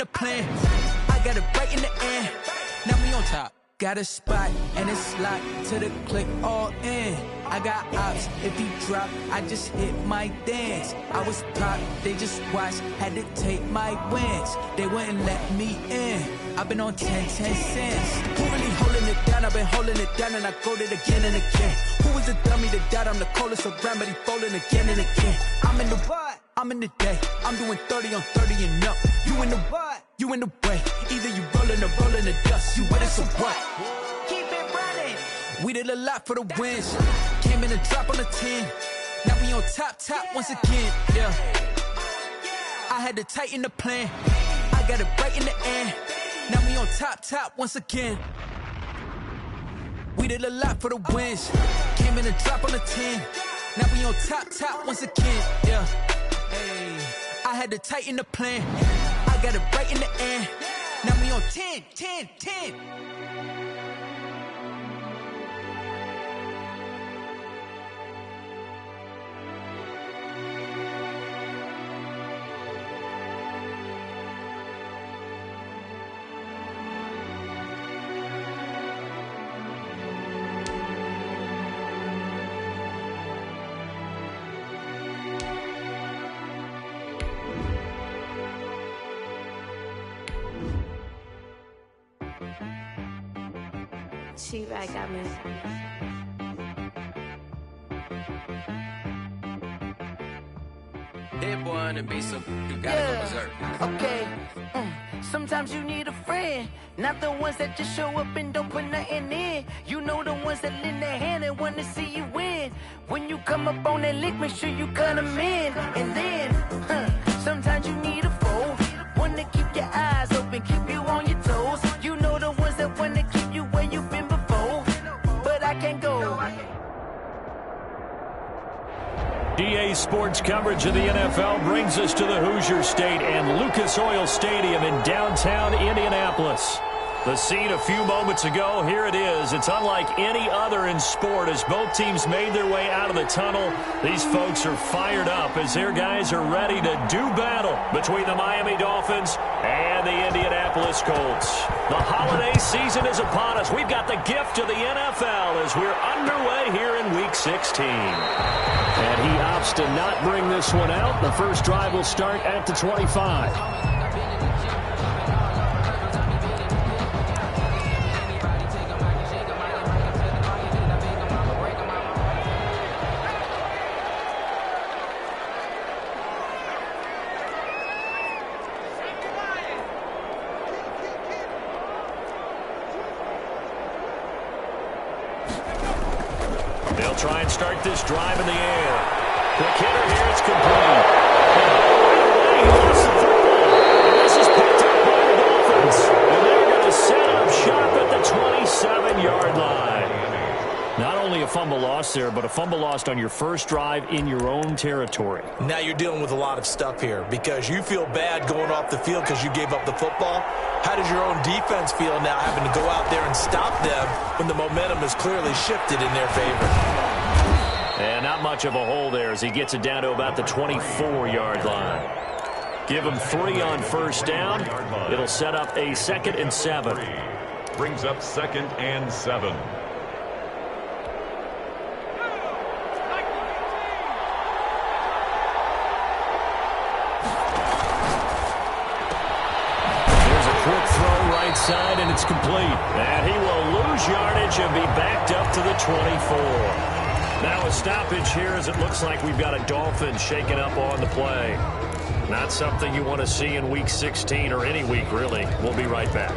the plan. I got it right in the end. Now we on top. Got a spot and it's locked to the click all in. I got ops, if he drop, I just hit my dance. I was top, they just watched, had to take my wins. They wouldn't let me in. I've been on 10 cents. Who really holding it down? I've been holding it down and I go it again and again. Who was the dummy that doubt I'm the coldest around, but he folding again and again. I'm in the what? I'm in the day. I'm doing 30 on 30 and up. You in the what? You in the way. Either you rolling or rolling the dust. You with us or what? Keep it running. We did a lot for the wins. Came in a drop on the 10. Now we on top once again. Yeah. I had to tighten the plan. I got it right in the end. Now we on top once again. We did a lot for the wins. Came in a drop on the 10. Now we on top once again. Yeah. Hey. I had to tighten the plan. I got it right in the end. Now we on 10. She-Rag got me. That boy on the beat, so you gotta go berserk. Okay. Sometimes you need a friend, not the ones that just show up and don't put nothing in. You know the ones that lend their hand and want to see you win. When you come up on that lick, make sure you cut them in. And then, sometimes you need a foe, one to keep your eyes open, keep you on your toes. You know the ones that want to keep you where you've been before, but I can't go. EA Sports coverage of the NFL brings us to the Hoosier State and Lucas Oil Stadium in downtown Indianapolis. The scene a few moments ago, here it is. It's unlike any other in sport as both teams made their way out of the tunnel. These folks are fired up as their guys are ready to do battle between the Miami Dolphins and the Indianapolis Colts. The holiday season is upon us. We've got the gift of the NFL as we're underway here in Week 16. And he opts to not bring this one out. The first drive will start at the 25. They'll try and start this drive in the air. Quick hitter here, it's complete. He lost the football. This is picked up by the Dolphins. And they're going to set up shop at the 27-yard line. Not only a fumble loss there, but a fumble lost on your first drive in your own territory. Now you're dealing with a lot of stuff here because you feel bad going off the field because you gave up the football. How does your own defense feel now having to go out there and stop them when the momentum has clearly shifted in their favor? And not much of a hole there as he gets it down to about the 24-yard line. Give him 3 on first down. It'll set up a 2nd and 7. Brings up 2nd and 7. Side and it's complete. And he will lose yardage and be backed up to the 24. Now a stoppage here as it looks like we've got a Dolphin shaking up on the play. Not something you want to see in Week 16 or any week, really. We'll be right back.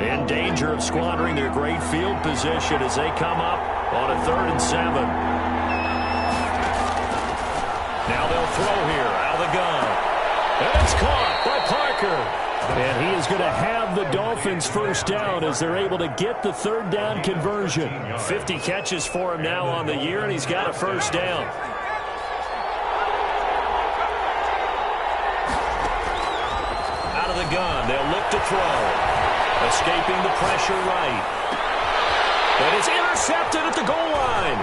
In danger of squandering their great field position as they come up on a 3rd and 7. Now they'll throw here out of the gun. And it's caught by Parker. And he is going to have the Dolphins first down as they're able to get the 3rd down conversion. 50 catches for him now on the year, and he's got a first down. Out of the gun, they'll look to throw. Escaping the pressure right. intercepted at the goal line.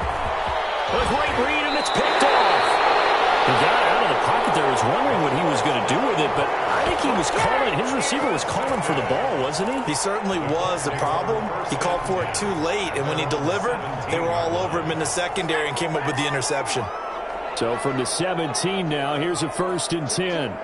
A great read, and it's picked off. He got out of the pocket there. I was wondering what he was going to do with it, but I think he was calling. His receiver was calling for the ball, wasn't he? He certainly was. The problem, he called for it too late, and when he delivered, they were all over him in the secondary and came up with the interception. So from the 17 now, here's a 1st and 10.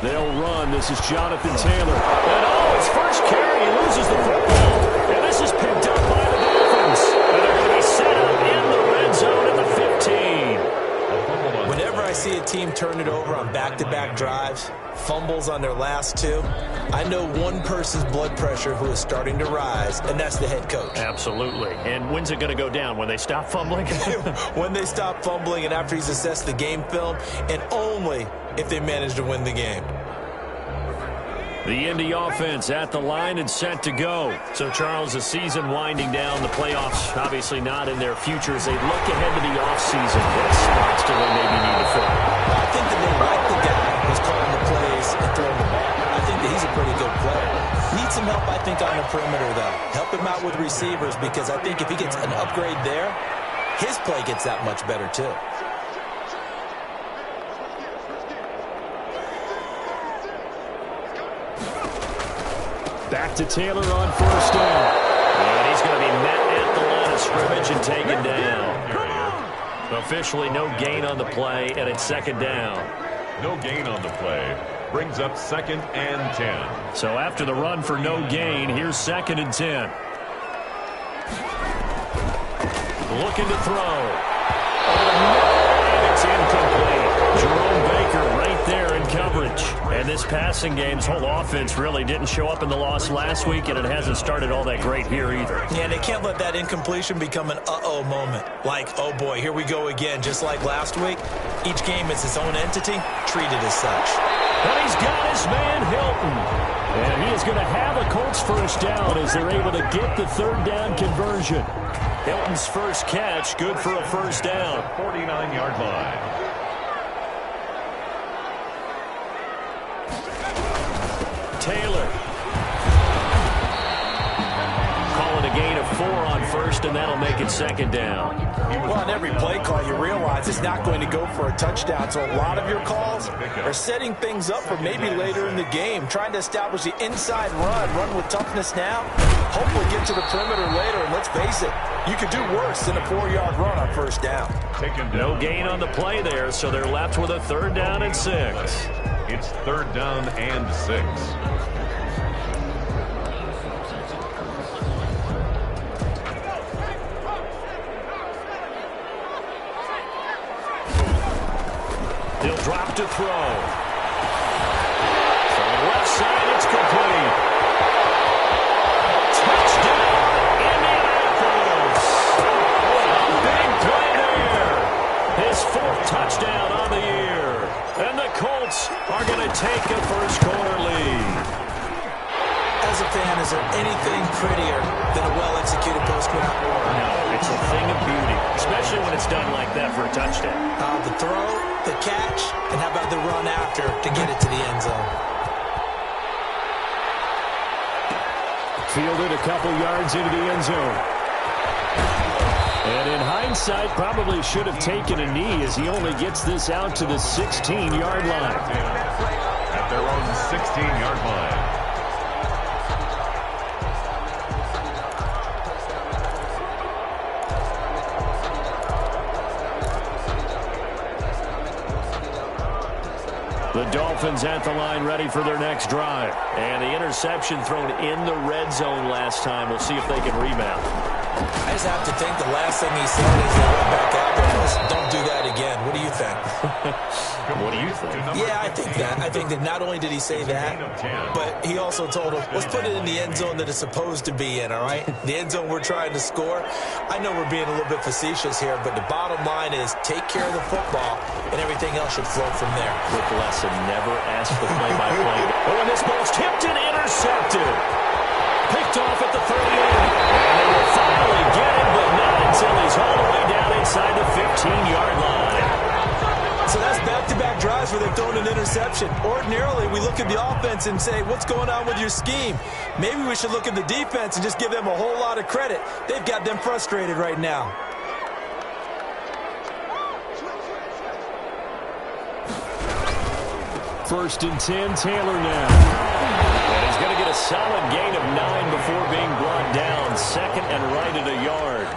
They'll run. This is Jonathan Taylor. And his first carry, he loses the football. And this is picked up by the Dolphins. And they're going to be set up in the red zone at the 15. Whenever I see a team turn it over on back-to-back drives, fumbles on their last two, I know one person's blood pressure who is starting to rise, and that's the head coach. Absolutely. And when's it going to go down? When they stop fumbling? When they stop fumbling and after he's assessed the game film, and only if they manage to win the game. The Indy offense at the line and set to go. So, Charles, the season winding down, the playoffs obviously not in their future as they look ahead to the offseason. What spots do they maybe need to fill? I think that they like the guy who's calling the plays and throwing the ball. I think that he's a pretty good player. Needs some help, I think, on the perimeter, though. Help him out with receivers because I think if he gets an upgrade there, his play gets that much better, too. Back to Taylor on 1st down. And he's going to be met at the line of scrimmage and taken down. Officially no gain on the play, and it's 2nd down. No gain on the play. Brings up 2nd and 10. So after the run for no gain, here's 2nd and 10. Looking to throw. And it's incomplete. Jerome Baker right there in coverage. And this passing game's whole offense really didn't show up in the loss last week, and it hasn't started all that great here either. Yeah, they can't let that incompletion become an uh-oh moment. Like, oh boy, here we go again, just like last week. Each game is its own entity, treated as such. And he's got his man, Hilton. And he is going to have a Colts 1st down as they're able to get the 3rd down conversion. Hilton's first catch, good for a 1st down. 49-yard line. Taylor. Calling a gain of 4 on 1st, and that'll make it 2nd down. Well, on every play call, you realize it's not going to go for a touchdown. So a lot of your calls are setting things up for maybe later in the game, trying to establish the inside run with toughness now. Hopefully get to the perimeter later, and let's face it, you could do worse than a 4-yard run on 1st down. No gain on the play there, so they're left with a 3rd down and 6. It's 3rd down and 6. He'll drop to throw. From the left side, it's complete. Touchdown, Indianapolis. Big play there. His 4th touchdown on the year. And the Colts are going to take a first-quarter lead. As a fan, is there anything prettier than a well-executed postman? No, it's a thing of beauty, especially when it's done like that for a touchdown. The throw, the catch, and how about the run after to get it to the end zone? Fielded a couple yards into the end zone. And in hindsight, probably should have taken a knee as he only gets this out to the 16-yard line. At their own 16-yard line. The Dolphins at the line ready for their next drive. And the interception thrown in the red zone last time. We'll see if they can rebound. I just have to think the last thing he said as they went back out there was, don't do that again. What do you think? What do you think? Yeah, I think that. I think that not only did he say that, but he also told him, let's put it in the end zone that it's supposed to be in, all right? The end zone we're trying to score. I know we're being a little bit facetious here, but the bottom line is take care of the football, and everything else should flow from there. Quick lesson, never ask the play-by-play. Oh, and this ball's tipped and intercepted. Picked off at the 38. And they will finally get him, but not until he's all the way down inside the 15-yard line. So that's back-to-back drives where they've thrown an interception. interception. Ordinarily, we look at the offense and say, what's going on with your scheme? Maybe we should look at the defense and just give them a whole lot of credit. They've got them frustrated right now. First and 10, Taylor now. And he's going to get a solid gain of 9 before being brought down. Second and right at a yard.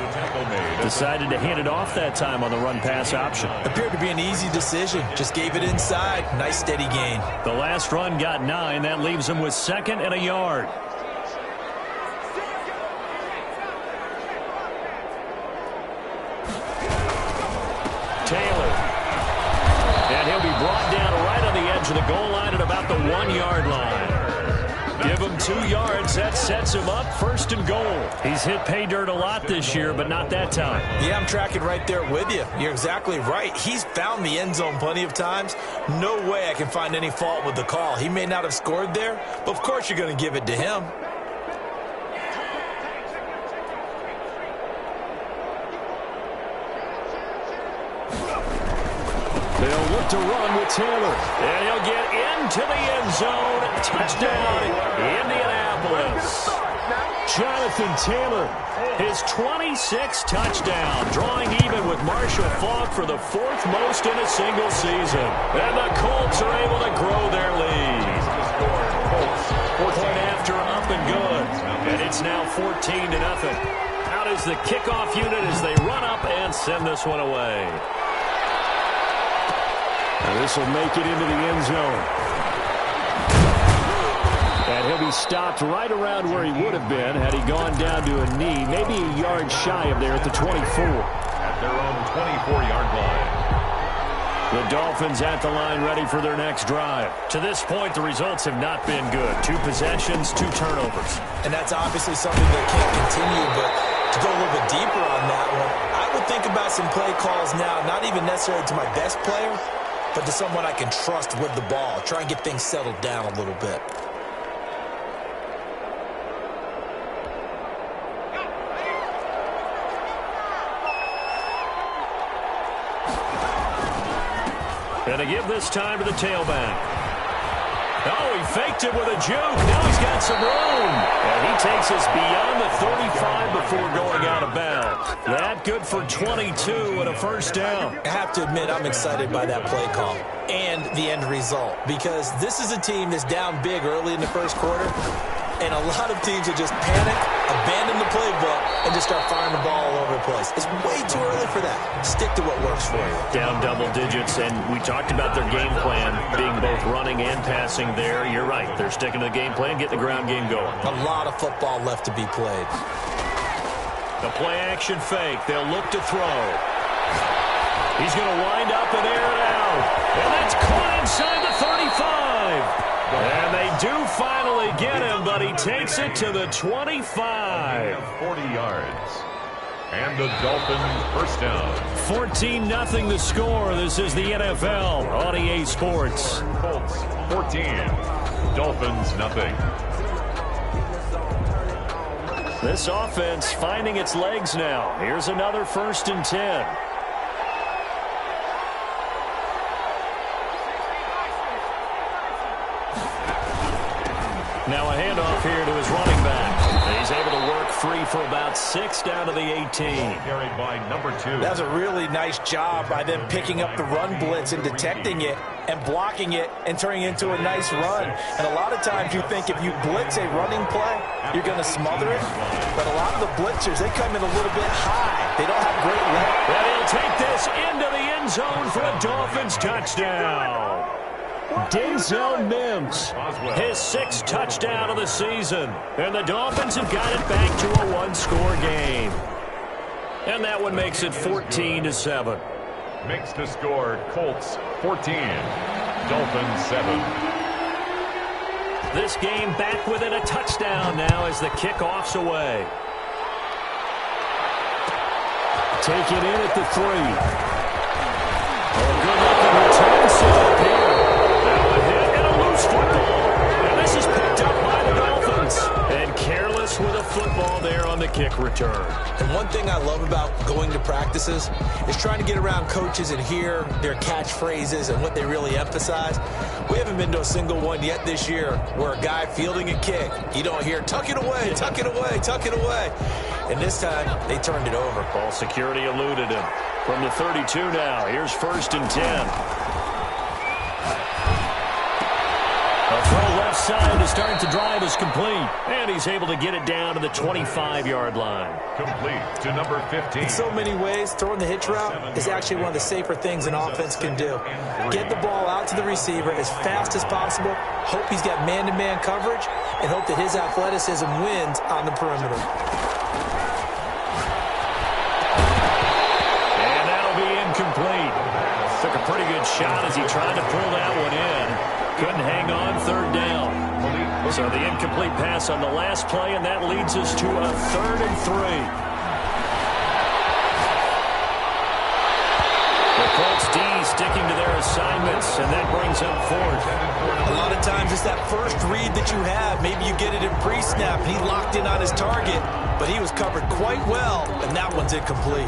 Decided to hand it off that time on the run-pass option. Appeared to be an easy decision. Just gave it inside. Nice steady gain. The last run got 9. That leaves him with second and a yard. Taylor. And he'll be brought down right on the edge of the goal line at about the 1-yard line. Give him 2 yards. That sets him up first and goal. He's hit pay dirt a lot this year, but not that time. Yeah, I'm tracking right there with you. You're exactly right. He's found the end zone plenty of times. No way I can find any fault with the call. He may not have scored there, but of course you're going to give it to him. They'll look to run with Taylor. And he'll get into the end zone. Touchdown, Indianapolis. Jonathan Taylor, his 26th touchdown, drawing even with Marshall Faulk for the 4th most in a single season. And the Colts are able to grow their lead. Point after up and good. And it's now 14-0. Out is the kickoff unit as they run up and send this one away. And this will make it into the end zone. And he'll be stopped right around where he would have been had he gone down to a knee, maybe a yard shy of there at the 24. At their own 24-yard line. The Dolphins at the line ready for their next drive. To this point, the results have not been good. 2 possessions, 2 turnovers. And that's obviously something that can't continue, but to go a little bit deeper on that one, I would think about some play calls now, not even necessarily to my best player, but to someone I can trust with the ball. Try and get things settled down a little bit. And to give this time to the tailback. Oh, he faked it with a juke. Now he's got some room. And he takes us beyond the 35 before going out of bounds. That good for 22 and a first down. I have to admit, I'm excited by that play call and the end result, because this is a team that's down big early in the first quarter, and a lot of teams will just panic, abandon the playbook, and just start firing the ball all over the place. It's way too early for that. Stick to what works for you. Down double digits, and we talked about their game plan being both running and passing there. You're right. They're sticking to the game plan, getting the ground game going. A lot of football left to be played. The play-action fake. They'll look to throw. He's going to wind up and air it out. And that's caught inside the 35. And they do finally get him, but he takes it to the 25. 40 yards. And the Dolphins first down. 14-0 the score. This is the NFL on EA Sports. Colts 14. Dolphins nothing. This offense finding its legs now. Here's another 1st and 10. Now a handoff here to his running back. He's able to work free for about 6 down to the 18. Carried by number 2. That's a really nice job by them picking up the run blitz and detecting it and blocking it and turning it into a nice run. And a lot of times you think if you blitz a running play, you're going to smother it. But a lot of the blitzers, they come in a little bit high. They don't have great length. And he'll take this into the end zone for a Dolphins touchdown. Denzel Mims, his 6th touchdown of the season. And the Dolphins have got it back to a 1-score game. And that one makes it 14-7. Makes the score Colts 14. Dolphins 7. This game back within a touchdown now as the kickoff's away. Take it in at the 3. Oh, good-looking return set here. Now a hit and a loose football. And this is picked up by the Dolphins. And careless scoreless with a football there on the kick return. And one thing I love about going to practices is trying to get around coaches and hear their catchphrases and what they really emphasize. We haven't been to a single one yet this year where a guy fielding a kick, you don't hear, tuck it away, tuck it away, tuck it away. And this time, they turned it over. Ball security eluded him. From the 32 now, here's 1st and 10. A throw left side to start the drive is complete. And he's able to get it down to the 25-yard line. Complete to number 15. In so many ways, throwing the hitch route is actually one of the safer things an offense can do. Get the ball out to the receiver as fast as possible, hope he's got man-to-man coverage, and hope that his athleticism wins on the perimeter. And that'll be incomplete. Took a pretty good shot as he tried to pull that one in. Couldn't hang on, 3rd down. So the incomplete pass on the last play, and that leads us to a 3rd and 3. The Colts D sticking to their assignments, and that brings up 4th. A lot of times it's that first read that you have. Maybe you get it in pre-snap, and he locked in on his target, but he was covered quite well, and that one's incomplete.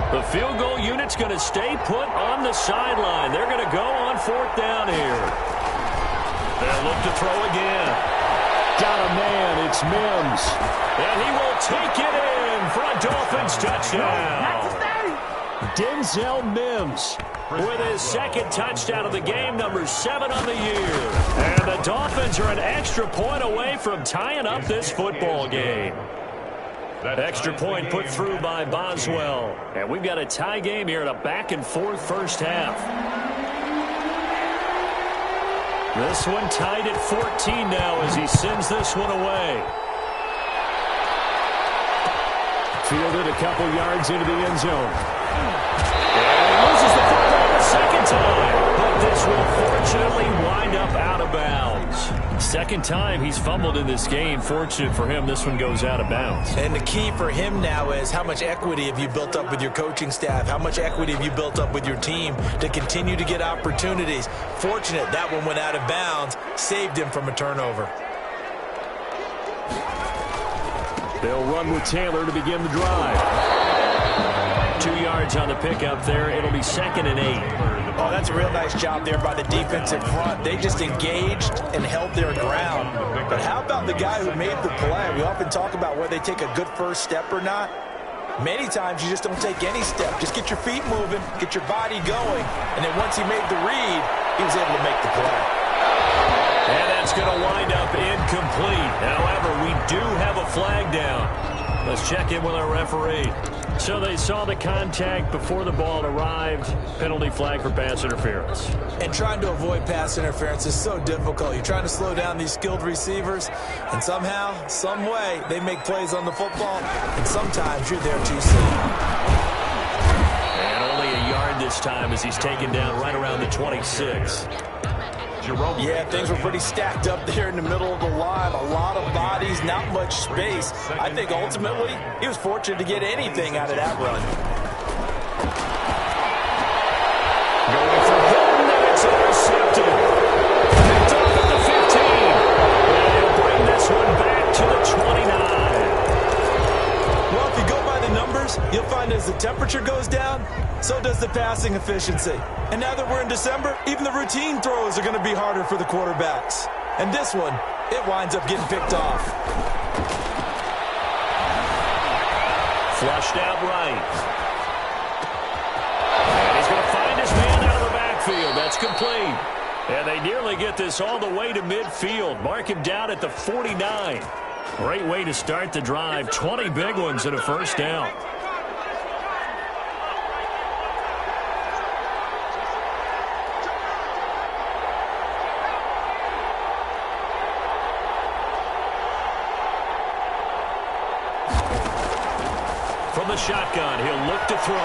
The field goal unit's going to stay put on the sideline. They're going to go on 4th down here. They'll look to throw again. Got a man. It's Mims. And he will take it in for a Dolphins touchdown. Denzel Mims with his 2nd touchdown of the game, number 7 on the year. And the Dolphins are an extra point away from tying up this football game. That extra point put through by Boswell. And we've got a tie game here in a back-and-forth first half. This one tied at 14 now as he sends this one away. Fielded a couple yards into the end zone. And he loses the football the 2nd time. But this will fortunately wind up out of bounds. 2nd time he's fumbled in this game. Fortunate for him, this one goes out of bounds. And the key for him now is how much equity have you built up with your coaching staff? How much equity have you built up with your team to continue to get opportunities? Fortunate that one went out of bounds, saved him from a turnover. They'll run with Taylor to begin the drive. 2 yards on the pickup there. It'll be 2nd and 8. Oh, that's a real nice job there by the defensive front. They just engaged and held their ground. But how about the guy who made the play? We often talk about whether they take a good first step or not. Many times you just don't take any step. Just get your feet moving, get your body going. And then once he made the read, he was able to make the play. And that's going to wind up incomplete. However, we do have a flag down. Let's check in with our referee. So they saw the contact before the ball arrived. Penalty flag for pass interference. And trying to avoid pass interference is so difficult. You're trying to slow down these skilled receivers, and somehow, some way, they make plays on the football, and sometimes you're there too soon. And only a yard this time as he's taken down right around the 26. Yeah, things were pretty stacked up there in the middle of the line. A lot of bodies, not much space. I think ultimately he was fortunate to get anything out of that run. Going for Hilton, and it's intercepted. Picked off at the 15. And he'll bring this one back to the 29. Well, if you go by the numbers, you'll find as the temperature goes down, so does the passing efficiency. And now that we're in December, even the routine throws are going to be harder for the quarterbacks. And this one, it winds up getting picked off. Flushed out right. And he's going to find his man out of the backfield. That's complete. And they nearly get this all the way to midfield. Mark him down at the 49. Great way to start the drive. 20 big ones and a first down. From the shotgun, he'll look to throw.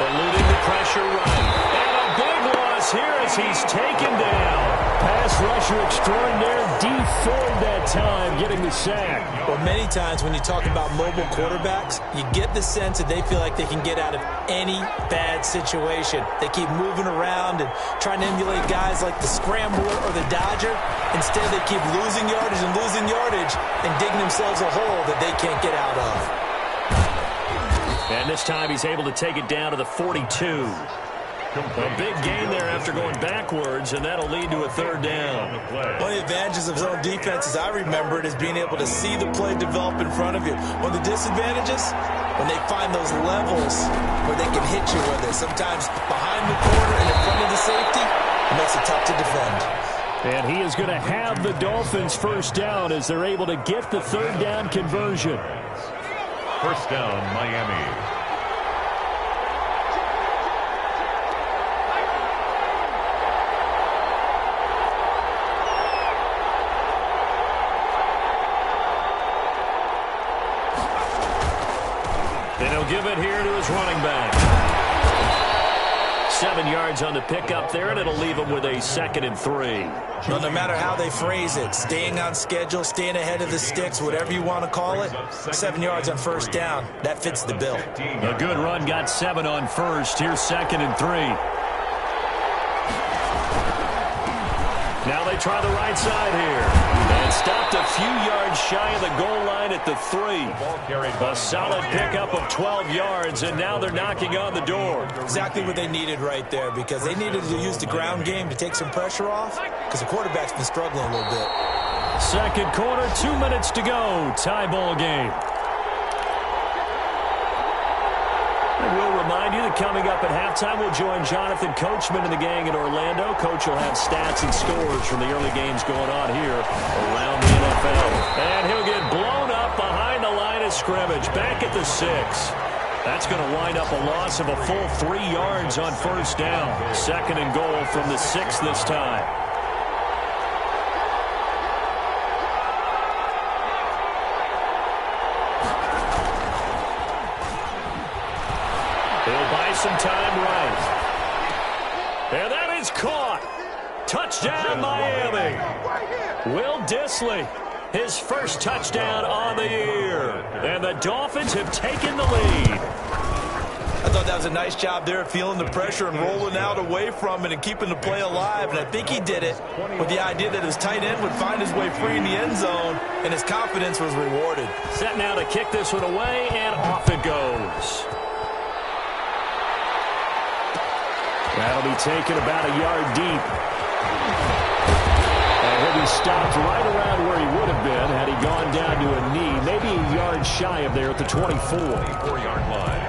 Eluding the pressure right. And a big loss is here as he's taken down. Pass rusher extraordinaire, deformed that time, getting the sack. Well, many times when you talk about mobile quarterbacks, you get the sense that they feel like they can get out of any bad situation. They keep moving around and trying to emulate guys like the Scrambler or the Dodger. Instead, they keep losing yardage and digging themselves a hole that they can't get out of. And this time he's able to take it down to the 42. A big gain there after going backwards, and that'll lead to a third down. One of the advantages of zone defense, as I remember it, is being able to see the play develop in front of you. One of the disadvantages, when they find those levels where they can hit you with it, sometimes behind the corner and in front of the safety, it makes it tough to defend. And he is going to have the Dolphins first down as they're able to get the third down conversion. First down, Miami. And he'll give it here to his running back. 7 yards on the pickup there, and it'll leave him with a 2nd and 3. Well, no matter how they phrase it, staying on schedule, staying ahead of the sticks, whatever you want to call it, 7 yards on first down, that fits the bill. A good run got 7 on first. Here's 2nd and 3. Now they try the right side here. And stopped a few yards shy of the goal line at the 3. A solid pickup of 12 yards, and now they're knocking on the door. Exactly what they needed right there, because they needed to use the ground game to take some pressure off, because the quarterback's been struggling a little bit. Second quarter, 2 minutes to go. Tie ball game. And we'll remind you that coming up at halftime, we'll join Jonathan Coachman and the gang in Orlando. Coach will have stats and scores from the early games going on here around the NFL. And he'll get blown up behind the line of scrimmage, back at the 6. That's going to wind up a loss of a full 3 yards on first down. 2nd and goal from the 6 this time. He'll buy some time right. And that is caught. Touchdown, Miami. Will Dissly, his first touchdown on the year. And the Dolphins have taken the lead. I thought that was a nice job there of feeling the pressure and rolling out away from it and keeping the play alive. And I think he did it with the idea that his tight end would find his way free in the end zone, and his confidence was rewarded. Set now to kick this one away, and off it goes. That'll be taken about a yard deep. And he'll be stopped right around where he would have been had he gone down to a knee, maybe a yard shy of there at the 24. 4-yard line.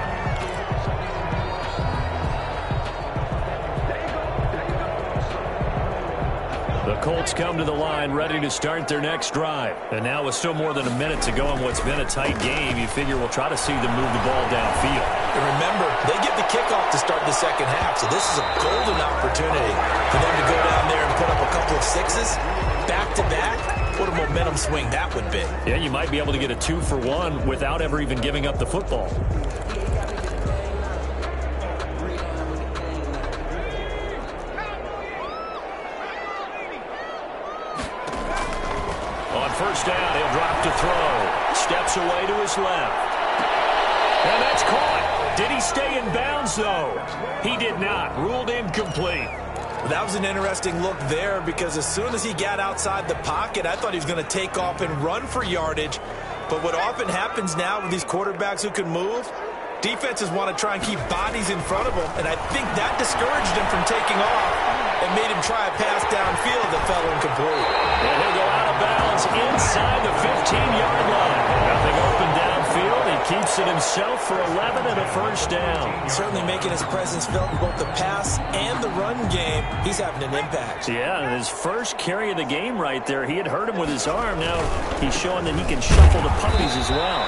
The Colts come to the line ready to start their next drive. And now with still more than a minute to go in what's been a tight game, you figure we'll try to see them move the ball downfield. And remember, they get the kickoff to start the second half, so this is a golden opportunity for them to go down there and put up a couple of 6s back-to-back. What a momentum swing that would be. Yeah, you might be able to get a 2-for-1 without ever even giving up the football. First down, he'll drop to throw. Steps away to his left. And that's caught. Did he stay in bounds, though? He did not. Ruled incomplete. Well, that was an interesting look there, because as soon as he got outside the pocket, I thought he was going to take off and run for yardage. But what often happens now with these quarterbacks who can move, defenses want to try and keep bodies in front of them, and I think that discouraged him from taking off and made him try a pass downfield that fell incomplete. And he'll go out of bounds inside the 15-yard line. Nothing open downfield. He keeps it himself for 11 and a first down. Certainly making his presence felt in both the pass and the run game. He's having an impact. Yeah, and his first carry of the game right there, he had hurt him with his arm. Now he's showing that he can shuffle the puppies as well.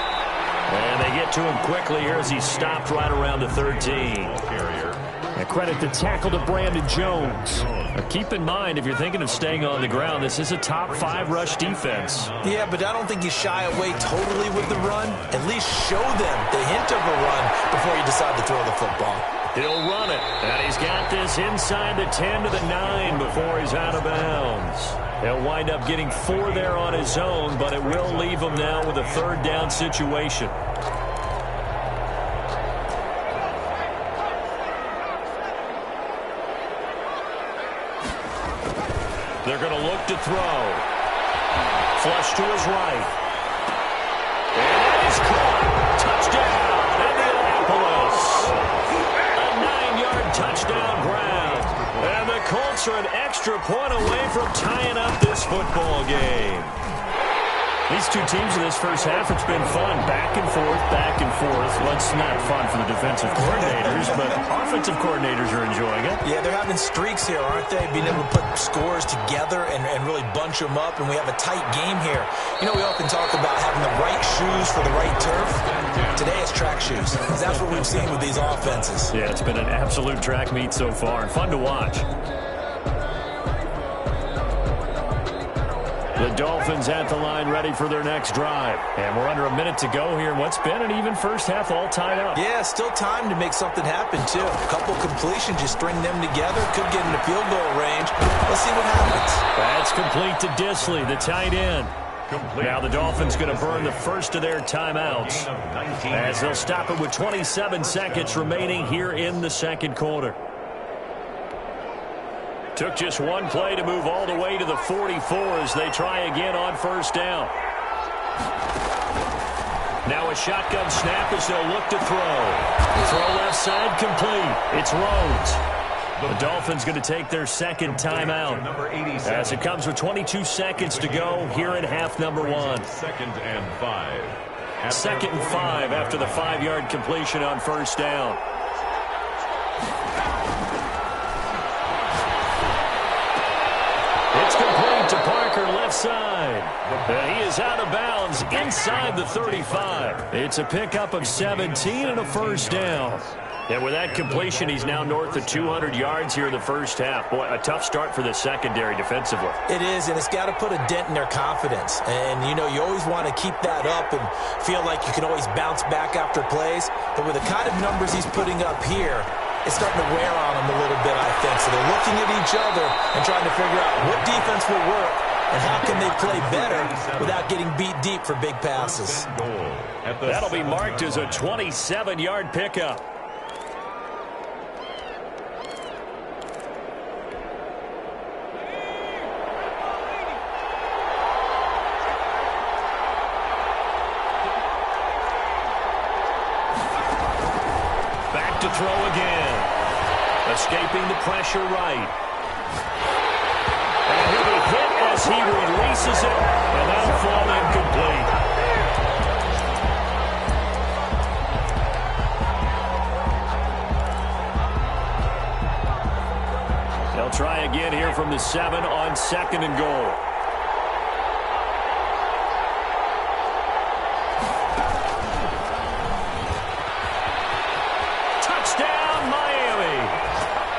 And they get to him quickly here as he's stopped right around the 13. Carrier. And credit the tackle to Brandon Jones. Now keep in mind, if you're thinking of staying on the ground, this is a top 5 rush defense. Yeah, but I don't think you shy away totally with the run. At least show them the hint of a run before you decide to throw the football. He'll run it, and he's got this inside the 10 to the 9 before he's out of bounds. He'll wind up getting 4 there on his own, but it will leave him now with a 3rd down situation. They're going to look to throw. Flush to his right. And that is caught. Touchdown, Indianapolis. A 9-yard touchdown grab. And the Colts are an extra point away from tying up this football game. These two teams in this first half, it's been fun. Back and forth, back and forth. Well, it's not fun for the defensive coordinators, but offensive coordinators are enjoying it. Yeah, they're having streaks here, aren't they? Being able to put scores together and really bunch them up, and we have a tight game here. You know, we often talk about having the right shoes for the right turf. Today it's track shoes. That's what we've seen with these offenses. Yeah, it's been an absolute track meet so far, and fun to watch. The Dolphins at the line ready for their next drive. And we're under a minute to go here in what's been an even first half all tied up. Yeah, still time to make something happen, too. A couple completions, you string them together, could get into field goal range. Let's see what happens. That's complete to Disley, the tight end. Now the Dolphins going to burn the first of their timeouts as they'll stop it with 27 seconds remaining here in the second quarter. Took just one play to move all the way to the 44 as they try again on first down. Now a shotgun snap as they'll look to throw. Throw left side complete. It's Rhodes. The Dolphins going to take their second timeout as it comes with 22 seconds to go here in half number 1. Second and 5. Second and 5 after the 5-yard completion on first down. It's complete to Parker, left side. He is out of bounds inside the 35. It's a pickup of 17 and a first down. And with that completion, he's now north of 200 yards here in the first half. Boy, a tough start for the secondary defensively. It is, and it's got to put a dent in their confidence. And, you know, you always want to keep that up and feel like you can always bounce back after plays. But with the kind of numbers he's putting up here, it's starting to wear on them a little bit, I think. So they're looking at each other and trying to figure out what defense will work and how can they play better without getting beat deep for big passes. That'll be marked as a 27-yard pickup. Back to throw again. Escaping the pressure right. And he'll be hit as he releases it, and that'll fall incomplete. They'll try again here from the 7 on second and goal.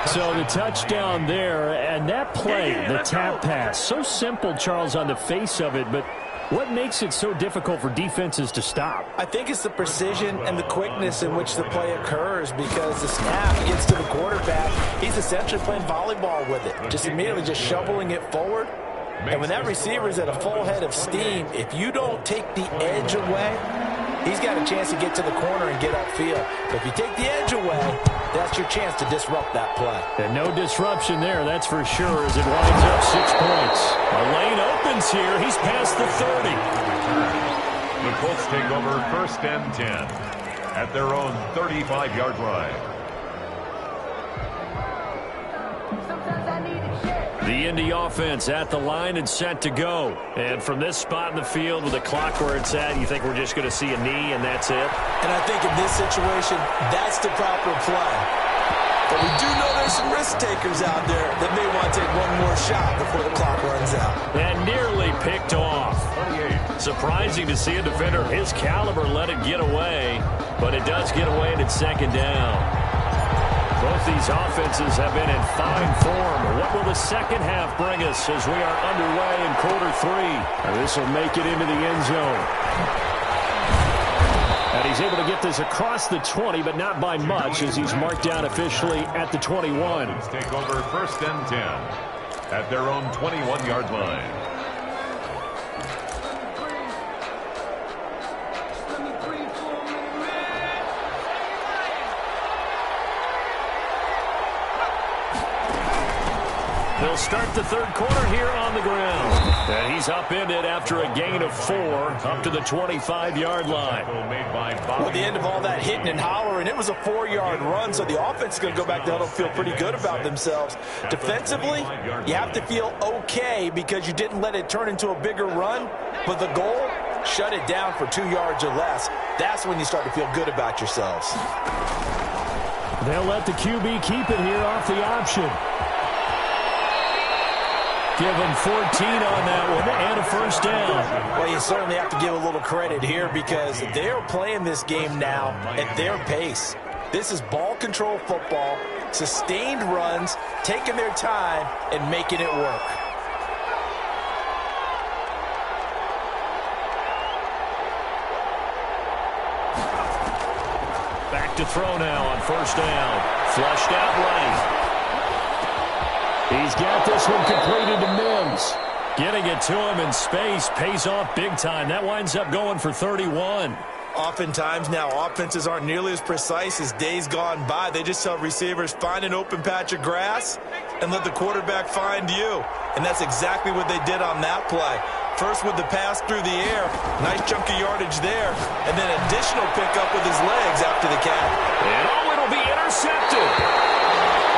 So the touchdown there, and that play, the tap pass, so simple, Charles, on the face of it, but what makes it so difficult for defenses to stop? I think it's the precision and the quickness in which the play occurs, because the snap gets to the quarterback. He's essentially playing volleyball with it, just immediately just shoveling it forward. And when that receiver's at a full head of steam, if you don't take the edge away, he's got a chance to get to the corner and get upfield. But if you take the edge away, that's your chance to disrupt that play. And no disruption there, that's for sure, as it winds up 6 points. A lane opens here. He's past the 30. The Colts take over first and 10 at their own 35-yard line. The Indy offense at the line and set to go. And from this spot in the field with the clock where it's at, you think we're just going to see a knee and that's it? And I think in this situation, that's the proper play. But we do know there's some risk takers out there that may want to take one more shot before the clock runs out. And nearly picked off. Surprising to see a defender of his caliber let it get away, but it does get away and it's second down. Both Both these offenses have been in fine form. What will the second half bring us as we are underway in quarter 3? This will make it into the end zone. And he's able to get this across the 20, but not by much, as he's marked down officially at the 21. Let's take over 1st and 10 at their own 21-yard line. They'll start the third quarter here on the ground. And he's upended after a gain of 4 up to the 25-yard line. Well, at the end of all that hitting and hollering, it was a 4-yard run, so the offense is going to go back to huddle, feel pretty good about themselves. Defensively, you have to feel okay because you didn't let it turn into a bigger run, but the goal, shut it down for 2 yards or less. That's when you start to feel good about yourselves. They'll let the QB keep it here off the option. Give them 14 on that one and a first down. Well, you certainly have to give a little credit here because they're playing this game now at their pace. This is ball control football, sustained runs, taking their time and making it work. Back to throw now on first down. Flushed out right. He's got this one completed to Mims. Getting it to him in space pays off big time. That winds up going for 31. Oftentimes now, offenses aren't nearly as precise as days gone by. They just tell receivers, find an open patch of grass and let the quarterback find you. And that's exactly what they did on that play. First with the pass through the air, nice chunk of yardage there, and then additional pickup with his legs after the catch. And oh, it'll be intercepted.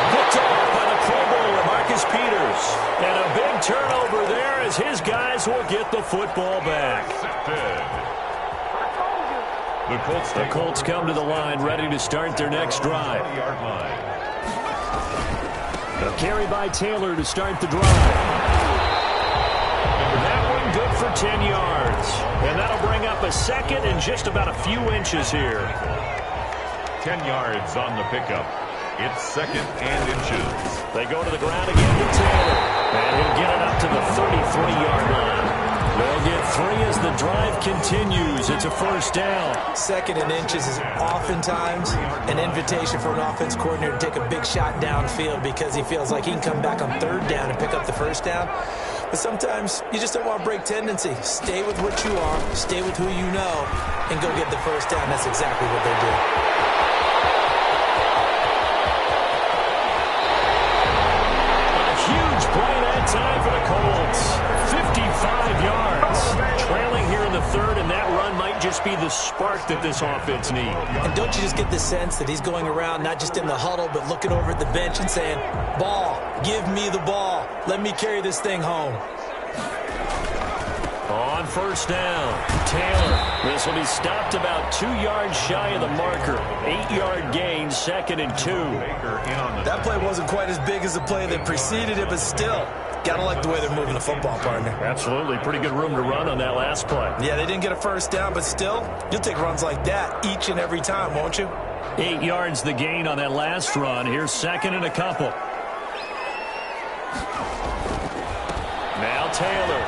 Picked off by the Pro Bowler, Marcus Peters. And a big turnover there as his guys will get the football back. The Colts come to the line ready to start their next drive. A carry by Taylor to start the drive. That one good for 10 yards. And that'll bring up a second and just about a few inches here. 10 yards on the pickup. It's 2nd and inches. They go to the ground again to Taylor. And he'll get it up to the 33-yard line. They'll get 3 as the drive continues. It's a first down. 2nd and inches is oftentimes an invitation for an offense coordinator to take a big shot downfield because he feels like he can come back on 3rd down and pick up the first down. But sometimes you just don't want to break tendency. Stay with what you are, stay with who you know, and go get the first down. That's exactly what they do. Play that time for the Colts. 55 yards. Trailing here in the 3rd, and that run might just be the spark that this offense needs. And don't you just get the sense that he's going around not just in the huddle, but looking over at the bench and saying, ball, give me the ball. Let me carry this thing home. On first down, Taylor. This will be stopped about 2 yards shy of the marker. 8-yard gain, 2nd and 2. That play wasn't quite as big as the play that preceded it, but still, gotta like the way they're moving the football, partner. Absolutely. Pretty good room to run on that last play. Yeah, they didn't get a first down, but still, you'll take runs like that each and every time, won't you? 8 yards the gain on that last run. Here's 2nd and a couple. Now Taylor.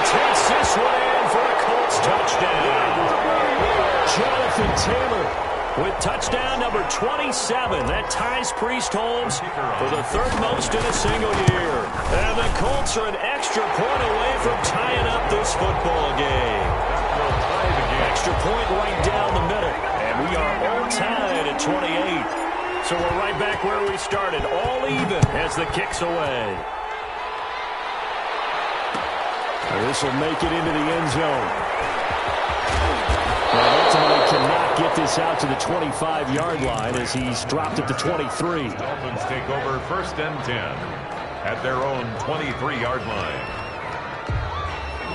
Takes this one in for a Colts touchdown. Jonathan Taylor with touchdown number 27. That ties Priest Holmes for the 3rd most in a single year. And the Colts are an extra point away from tying up this football game. Extra point right down the middle. And we are all tied at 28. So we're right back where we started, all even as the kick's away. This will make it into the end zone. And ultimately cannot get this out to the 25-yard line as he's dropped at the 23. Dolphins take over 1st and 10 at their own 23-yard line.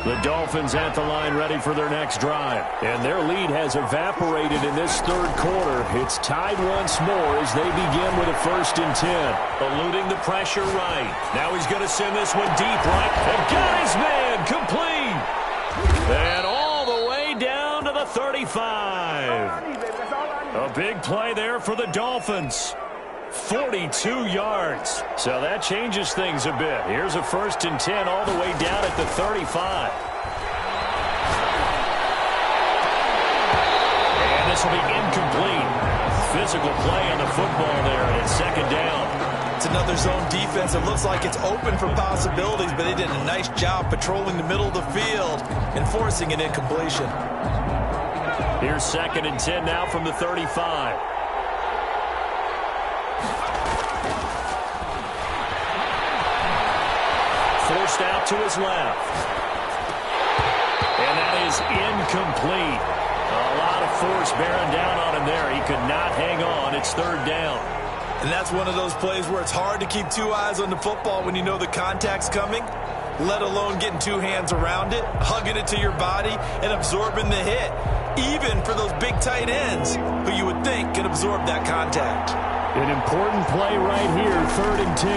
The Dolphins at the line ready for their next drive. And their lead has evaporated in this 3rd quarter. It's tied once more as they begin with a 1st and 10. Eluding the pressure right. Now he's going to send this one deep right. And got his man complete. And all the way down to the 35. A big play there for the Dolphins. 42 yards. So that changes things a bit. Here's a 1st and 10 all the way down at the 35. And this will be incomplete. Physical play on the football there, and it's 2nd down. It's another zone defense. It looks like it's open for possibilities, but they did a nice job patrolling the middle of the field and forcing an incompletion. Here's 2nd and 10 now from the 35. Forced out to his left. And that is incomplete. A lot of force bearing down on him there. He could not hang on. It's 3rd down. And that's one of those plays where it's hard to keep 2 eyes on the football when you know the contact's coming, let alone getting 2 hands around it, hugging it to your body, and absorbing the hit, even for those big tight ends who you would think can absorb that contact. An important play right here, 3rd and 10.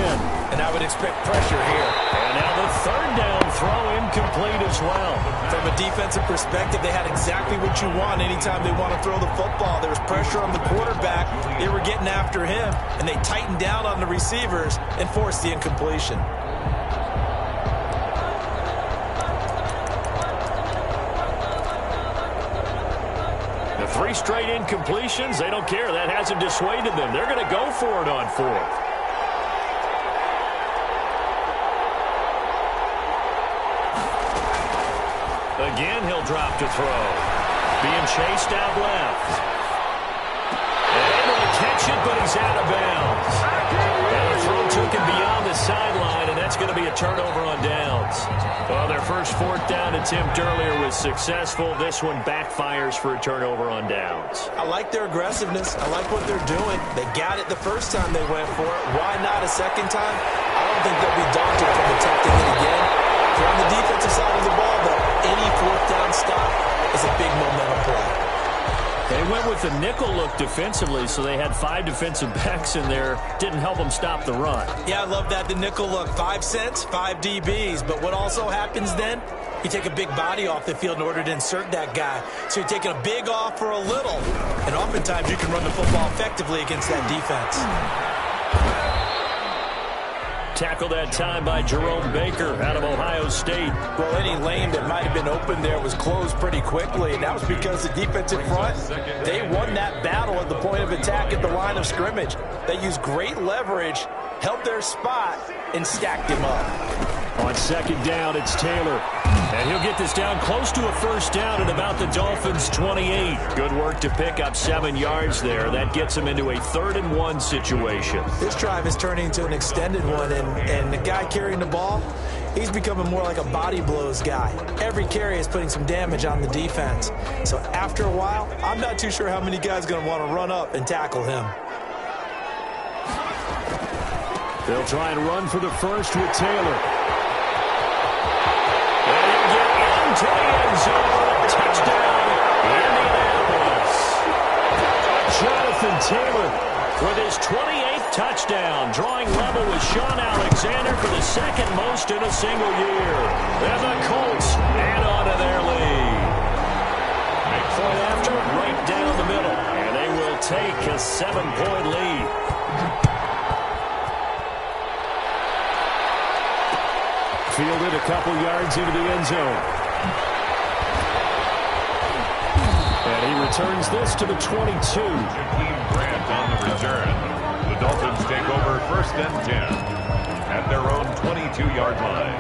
And I would expect pressure here. And now the 3rd down throw incomplete as well. From a defensive perspective, they had exactly what you want anytime they want to throw the football. There was pressure on the quarterback. They were getting after him, and they tightened down on the receivers and forced the incompletion. The 3 straight incompletions, they don't care. That hasn't dissuaded them. They're going to go for it on 4th. Again, he'll drop to throw. Being chased out left. And able to catch it, but he's out of bounds. And the throw took him beyond the sideline, and that's going to be a turnover on downs. Well, their first 4th down attempt earlier was successful. This one backfires for a turnover on downs. I like their aggressiveness. I like what they're doing. They got it the first time they went for it. Why not a second time? I don't think they'll be daunted from attempting it again. If you're on the defensive side of the ball, though, any 4th down stop is a big momentum play. They went with the nickel look defensively, so they had 5 defensive backs in there. Didn't help them stop the run. Yeah, I love that, the nickel look. 5 cents, 5 DBs. But what also happens then, you take a big body off the field in order to insert that guy. So you're taking a big off for a little. And oftentimes you can run the football effectively against that defense. Tackled that time by Jerome Baker out of Ohio State. Well, any lane that might have been open there was closed pretty quickly, and that was because the defensive front, they won that battle at the point of attack at the line of scrimmage. They used great leverage, held their spot, and stacked him up. On 2nd down, it's Taylor. And he'll get this down close to a 1st down at about the Dolphins' 28. Good work to pick up 7 yards there. That gets him into a 3rd and 1 situation. This drive is turning into an extended one, and the guy carrying the ball, he's becoming more like a body blows guy. Every carry is putting some damage on the defense. So after a while, I'm not too sure how many guys are going to want to run up and tackle him. They'll try and run for the 1st with Taylor. To the end zone, touchdown, Indianapolis. Jonathan Taylor with his 28th touchdown, drawing level with Sean Alexander for the 2nd most in a single year. And the Colts add on to their lead. Point after, right down the middle, and they will take a 7-point lead. Fielded a couple yards into the end zone. And he returns this to the 22. Jakeem Grant on the return. The Dolphins take over 1st and 10 at their own 22-yard line.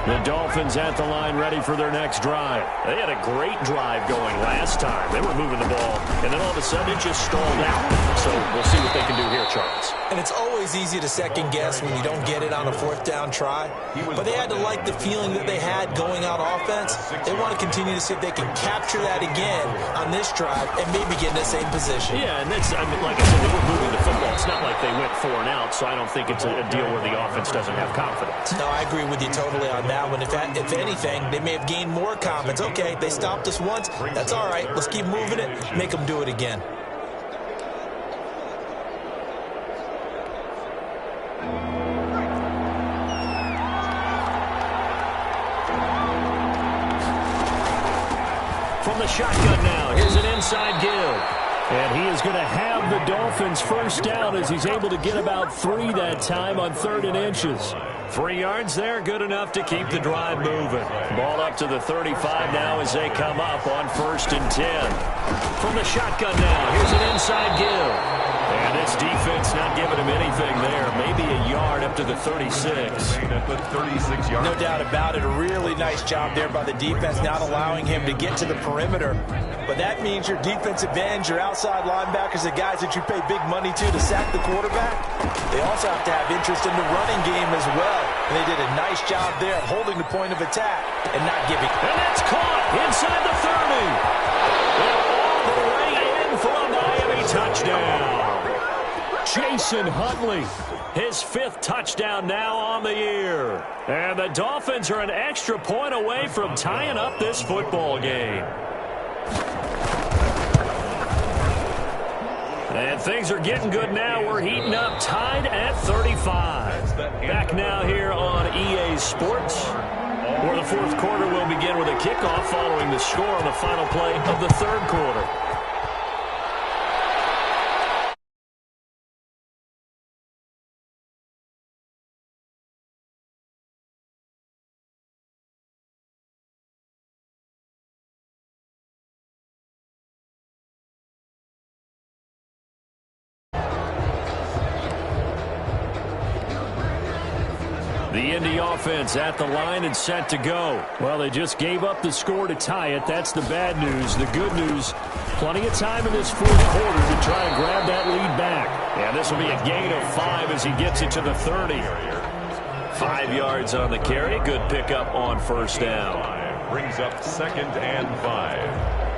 The Dolphins at the line ready for their next drive. They had a great drive going last time. They were moving the ball, and then all of a sudden it just stalled out. So we'll see what they can do here, Charles. And it's always easy to second guess when you don't get it on a 4th down try. But they had to like the feeling that they had going out offense. They want to continue to see if they can capture that again on this drive and maybe get in the same position. Yeah, and that's, I mean, like I said, they were moving the football. It's not like they went 4 and out, so I don't think it's a deal where the offense doesn't have confidence. No, I agree with you totally on that one. If anything, they may have gained more confidence. Okay, they stopped us once. That's all right. Let's keep moving it. Make them do it again. From the shotgun now, now. Here's an inside give. And he is going to have the Dolphins first down as he's able to get about 3 that time on 3rd and inches. 3 yards there, good enough to keep the drive moving. Ball up to the 35 now as they come up on 1st and 10. From the shotgun now, here's an inside give. And this defense not giving him anything there. Maybe a yard up to the 36. No doubt about it. A really nice job there by the defense, not allowing him to get to the perimeter. But that means your defensive ends, your outside linebackers, the guys that you pay big money to sack the quarterback, they also have to have interest in the running game as well. And they did a nice job there of holding the point of attack and not giving. And that's caught inside the 30. And all the way in for a Miami touchdown. Jason Huntley, his 5th touchdown now on the year. And the Dolphins are an extra point away from tying up this football game. And things are getting good now. We're heating up, tied at 35. Back now here on EA Sports, where the 4th quarter will begin with a kickoff following the score on the final play of the 3rd quarter. The Indy offense at the line and set to go. Well, they just gave up the score to tie it. That's the bad news. The good news, plenty of time in this 4th quarter to try and grab that lead back. And this will be a gain of 5 as he gets it to the 30. 5 yards on the carry. Good pickup on 1st down. Brings up 2nd and 5.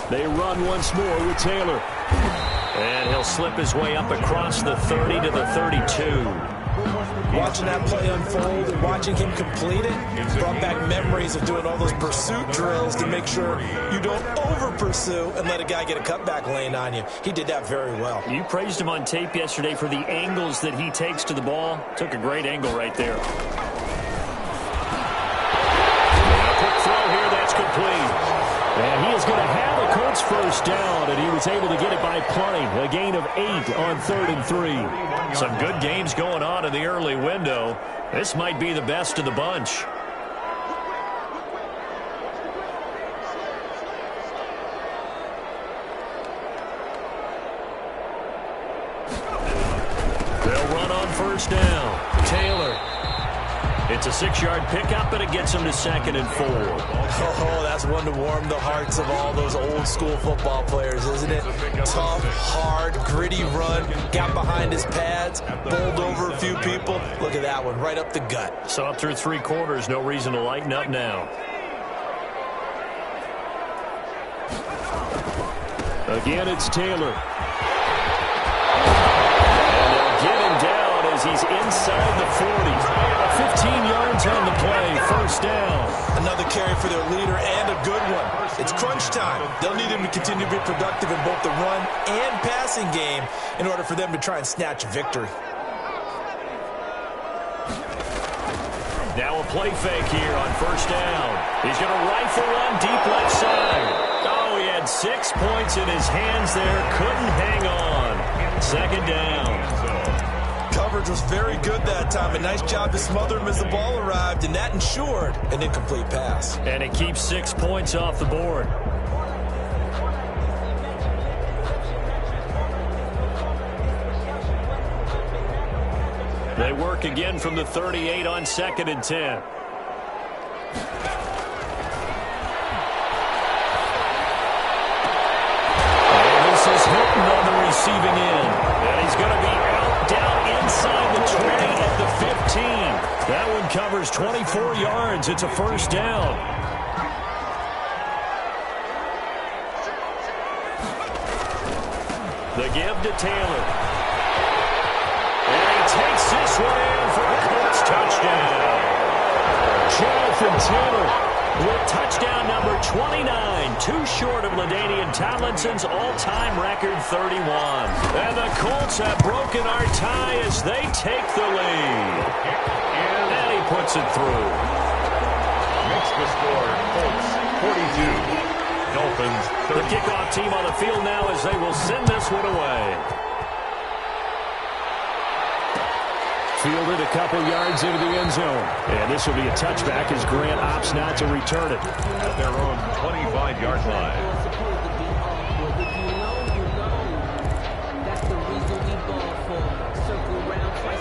They run once more with Taylor. And he'll slip his way up across the 30 to the 32. Watching that play unfold and watching him complete it brought back memories of doing all those pursuit drills to make sure you don't over-pursue and let a guy get a cutback lane on you. He did that very well. You praised him on tape yesterday for the angles that he takes to the ball. Took a great angle right there. A quick throw here, that's complete. And he is going to have a Colts first down, and he was able to get it by plenty. A gain of 8 on 3rd and 3. Some good games going on in the early window. This might be the best of the bunch. They'll run on 1st down. Taylor. It's a 6-yard pickup, and it gets him to 2nd and 4. Oh, that's one to warm the hearts of all those old-school football players, isn't it? Tough, hard, gritty run, got behind his pads, bowled over a few people. Look at that one, right up the gut. So up through 3 quarters, no reason to lighten up now. Again, it's Taylor. And they'll get him down as he's inside the 40. 15 yards on the play, 1st down. Another carry for their leader and a good one. It's crunch time. They'll need him to continue to be productive in both the run and passing game in order for them to try and snatch a victory. Now a play fake here on 1st down. He's going to rifle one deep left side. Oh, he had 6 points in his hands there. Couldn't hang on. 2nd down. Coverage was very good that time. A nice job to smother him as the ball arrived, and that ensured an incomplete pass. And it keeps 6 points off the board. They work again from the 38 on 2nd and 10. And this is Hilton on the receiving end. And he's going to be out down inside the 20 at the 15. That one covers 24 yards. It's a 1st down. The give to Taylor. And he takes this one in for a Colts touchdown. Jonathan Taylor with touchdown number 29, too short of LaDainian Tomlinson's all-time record 31. And the Colts have broken our tie as they take the lead. And he puts it through. Makes the score Colts 42. Dolphins 30. The kickoff team on the field now as they will send this one away. Fielded a couple yards into the end zone. And this will be a touchback as Grant opts not to return it. At their own 25-yard line.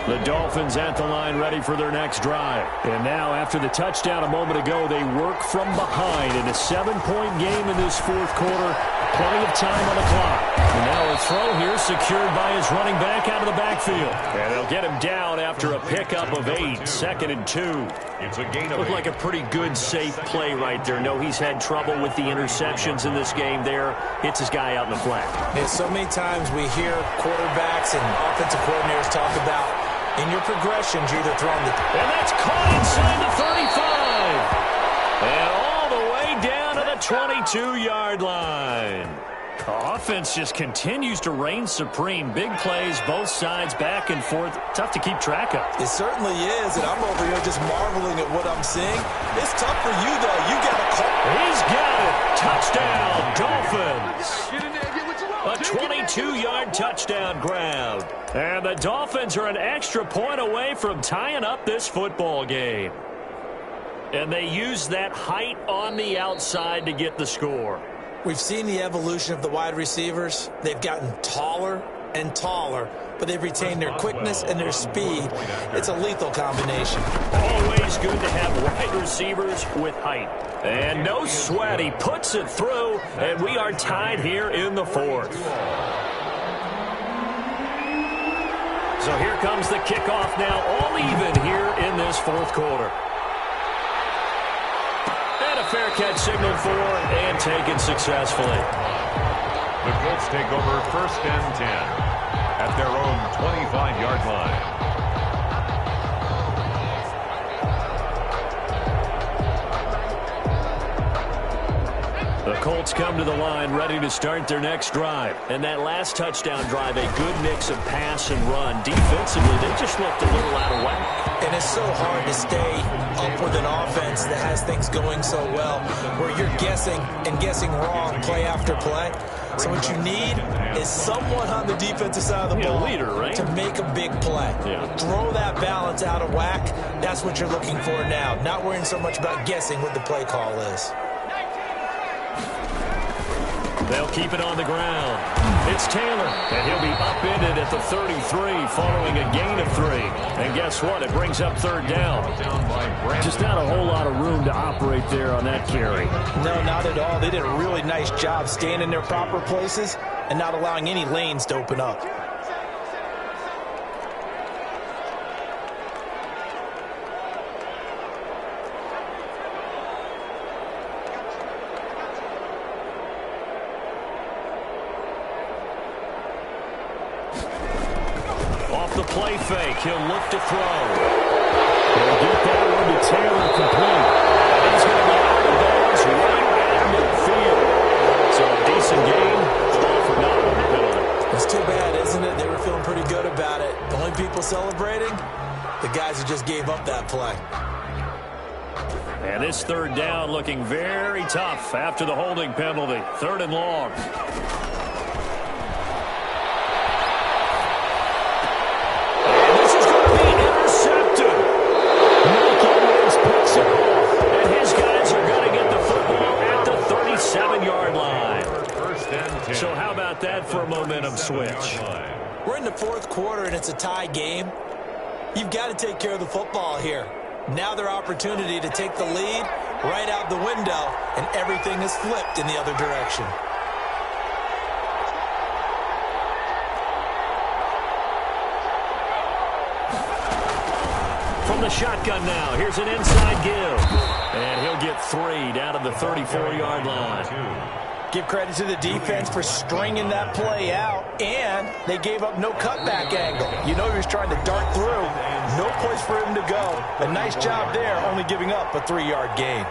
The Dolphins at the line ready for their next drive. And now after the touchdown a moment ago, they work from behind in a 7-point game in this fourth quarter. Plenty of time on the clock. And now a throw here secured by his running back out of the backfield. And they'll get him down after a pickup of 8, 2nd and 2. It's a gain of 8. Looked like a pretty good, safe play right there. No, he's had trouble with the interceptions in this game there. Hits his guy out in the flat. And so many times we hear quarterbacks and offensive coordinators talk about in your progressions, you're either throwing the... And that's caught inside the 35. And all the way down to the 22-yard line. The offense just continues to reign supreme. Big plays, both sides, back and forth. Tough to keep track of. It certainly is, and I'm over here just marveling at what I'm seeing. It's tough for you, though. You got a call. He's got it. Touchdown, Dolphins. A 22-yard touchdown grab. And the Dolphins are an extra point away from tying up this football game. And they use that height on the outside to get the score. We've seen the evolution of the wide receivers. They've gotten taller and taller, but they've retained their quickness and their speed. It's a lethal combination. Always good to have wide receivers with height. And no sweat, he puts it through, and we are tied here in the fourth. So here comes the kickoff now, all even here in this fourth quarter. And a fair catch signaled for and taken successfully. The Colts take over 1st and 10 at their own 25-yard line. The Colts come to the line ready to start their next drive. And that last touchdown drive, a good mix of pass and run. Defensively, they just looked a little out of whack. And it's so hard to stay up with an offense that has things going so well, where you're guessing and guessing wrong play after play. So what you need is someone on the defensive side of the ball leader, right? to make a big play. Yeah. Throw that balance out of whack. That's what you're looking for now. Not worrying so much about guessing what the play call is. They'll keep it on the ground. It's Taylor, and he'll be upended at the 33 following a gain of 3. And guess what? It brings up 3rd down. Just not a whole lot of room to operate there on that carry. No, not at all. They did a really nice job staying in their proper places and not allowing any lanes to open up. The play fake. He'll look to throw. He'll get that one to Taylor complete. He's going to be out of bounds right at midfield. So a decent game, all for naught on the penalty. It's too bad, isn't it? They were feeling pretty good about it. The only people celebrating, the guys who just gave up that play. And this 3rd down looking very tough after the holding penalty. 3rd and long. And his guys are going to get the football at the 37-yard line. So how about that for a momentum switch? We're in the fourth quarter, and it's a tie game. You've got to take care of the football here. Now their opportunity to take the lead right out the window, and everything is flipped in the other direction. From the shotgun now, here's an inside give. And he'll get 3 down to the 34-yard line. Give credit to the defense for stringing that play out, and they gave up no cutback angle. You know he was trying to dart through. No place for him to go. A nice job there, only giving up a 3-yard gain.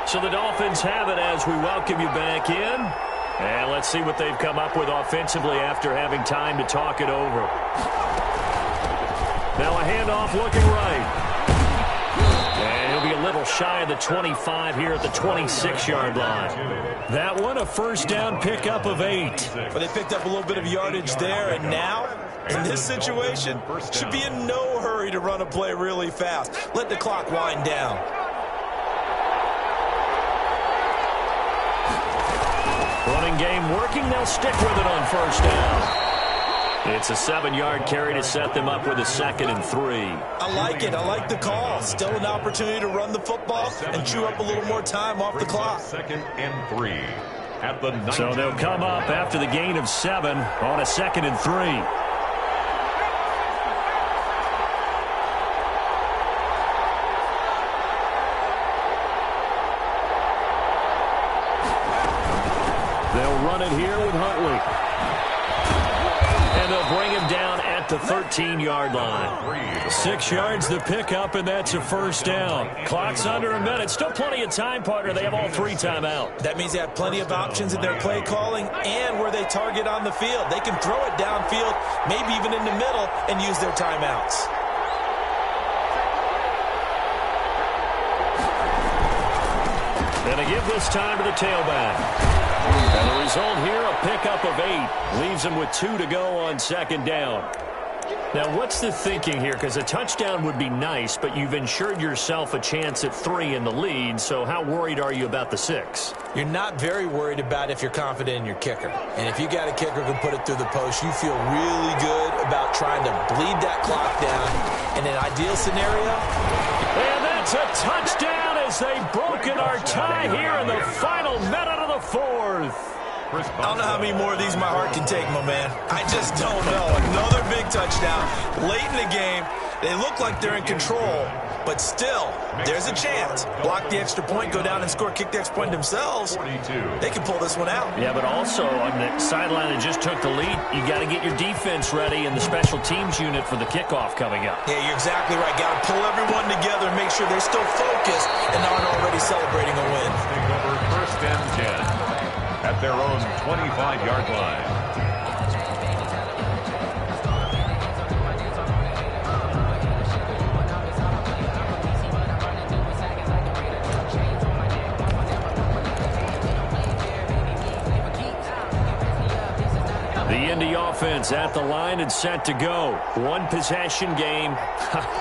So the Dolphins have it as we welcome you back in. And let's see what they've come up with offensively after having time to talk it over. Now a handoff looking right. And he'll be a little shy of the 25 here at the 26-yard line. That one, a first down pickup of 8. But they picked up a little bit of yardage there, and now, in this situation, should be in no hurry to run a play really fast. Let the clock wind down. Running game working. They'll stick with it on first down. It's a 7-yard carry to set them up with a 2nd and 3. I like it. I like the call. Still an opportunity to run the football and chew up a little more time off the clock. 2nd and 3 at the 19. So they'll come up after the gain of 7 on a 2nd and 3. Run it here with Huntley. And they'll bring him down at the 13-yard line. 6 yards the pickup, and that's a first down. Clock's under a minute. Still plenty of time, partner. They have all 3 timeouts. That means they have plenty of options in their play calling and where they target on the field. They can throw it downfield, maybe even in the middle, and use their timeouts. And they give this time to the tailback. And the result here, a pickup of 8. Leaves them with 2 to go on 2nd down. Now, what's the thinking here? Because a touchdown would be nice, but you've ensured yourself a chance at 3 in the lead, so how worried are you about the 6? You're not very worried about if you're confident in your kicker. And if you got a kicker who can put it through the post, you feel really good about trying to bleed that clock down. In an ideal scenario. And that's a touchdown as they've broken our tie here in the final minute of the 4th. I don't know how many more of these my heart can take, my man. I just don't know. Another big touchdown late in the game. They look like they're in control, but still, there's a chance. Block the extra point, go down and score, kick the extra point themselves. They can pull this one out. Yeah, but also on the sideline that just took the lead, you got to get your defense ready in the special teams unit for the kickoff coming up. Yeah, you're exactly right. Got to pull everyone together and make sure they're still focused and aren't already celebrating a win. Take over 1st and 10 at their own 25-yard line. The Indy offense at the line and set to go. One possession game.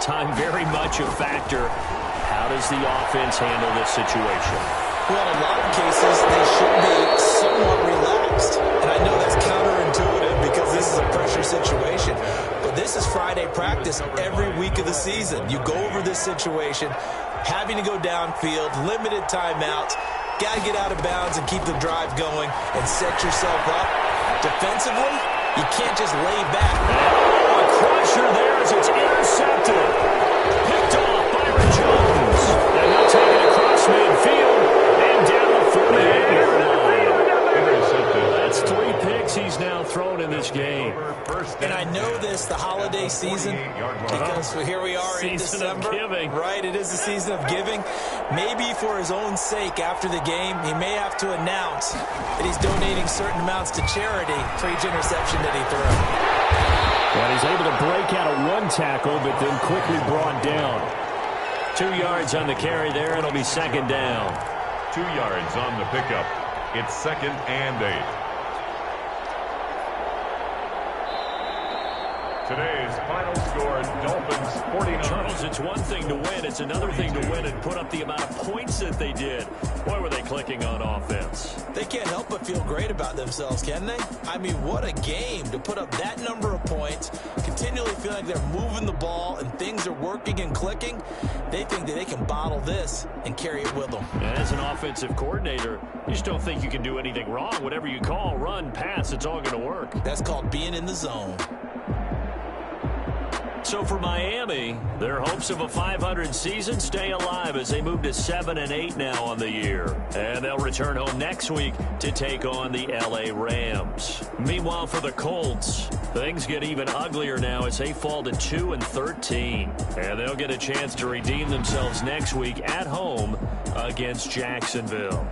Time very much a factor. How does the offense handle this situation? Well, in a lot of cases, they should be somewhat relaxed. And I know that's counterintuitive because this is a pressure situation. But this is Friday practice every week of the season. You go over this situation, having to go downfield, limited timeouts, got to get out of bounds and keep the drive going and set yourself up. Defensively, you can't just lay back. Oh, a crusher there as it's intercepted. Picked off Byron Jones. And he'll take it across midfield and down the 48-yard line. Intercepted. That's 3 picks he's now thrown in this game. And I know this, the holiday season, because here we are in December. Season of giving. Right, it is the season of giving. Maybe for his own sake after the game, he may have to announce that he's donating certain amounts to charity for each interception that he threw. And he's able to break out of 1 tackle, but then quickly brought down. 2 yards on the carry there. It'll be 2nd down. 2 yards on the pickup. It's 2nd and 8. Today's final score, Dolphins 49. Charles, it's one thing to win. It's another thing to win and put up the amount of points that they did. Boy, were they clicking on offense. They can't help but feel great about themselves, can they? I mean, what a game to put up that number of points, continually feel like they're moving the ball and things are working and clicking. They think that they can bottle this and carry it with them. As an offensive coordinator, you just don't think you can do anything wrong. Whatever you call, run, pass, it's all going to work. That's called being in the zone. So for Miami, their hopes of a 500 season stay alive as they move to 7-8 now on the year. And they'll return home next week to take on the LA Rams. Meanwhile, for the Colts, things get even uglier now as they fall to 2-13. And they'll get a chance to redeem themselves next week at home against Jacksonville.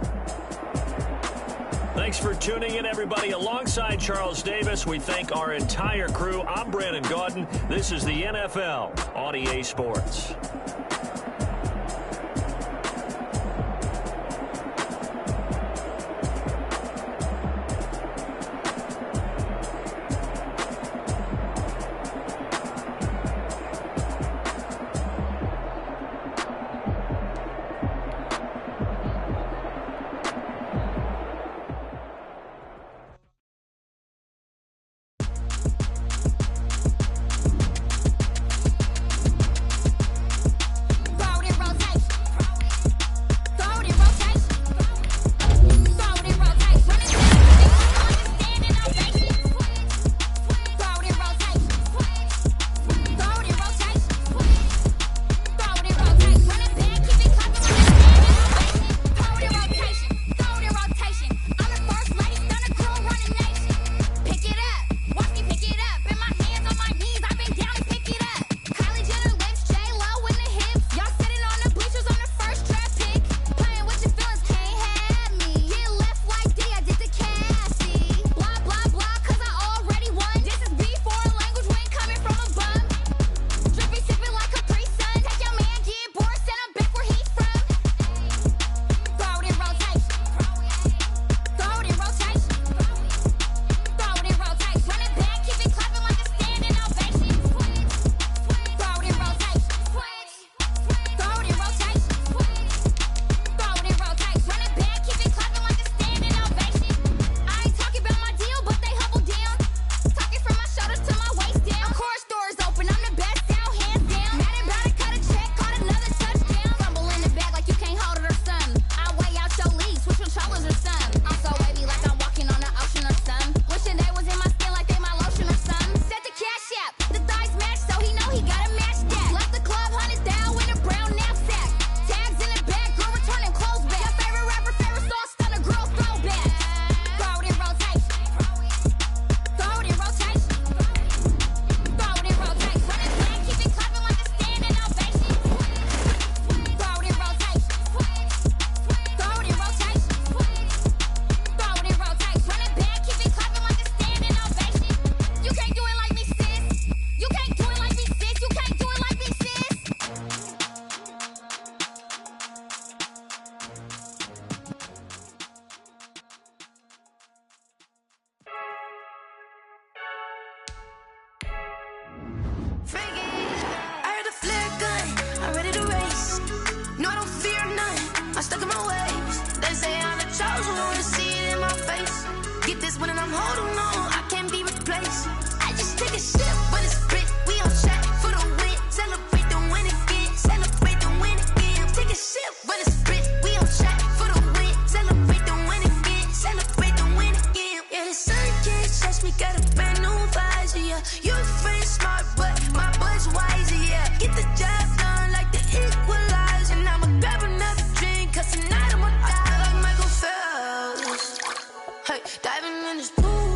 Thanks for tuning in, everybody. Alongside Charles Davis, we thank our entire crew. I'm Brandon Gaudin. This is the NFL on EA Sports. Diving in this pool.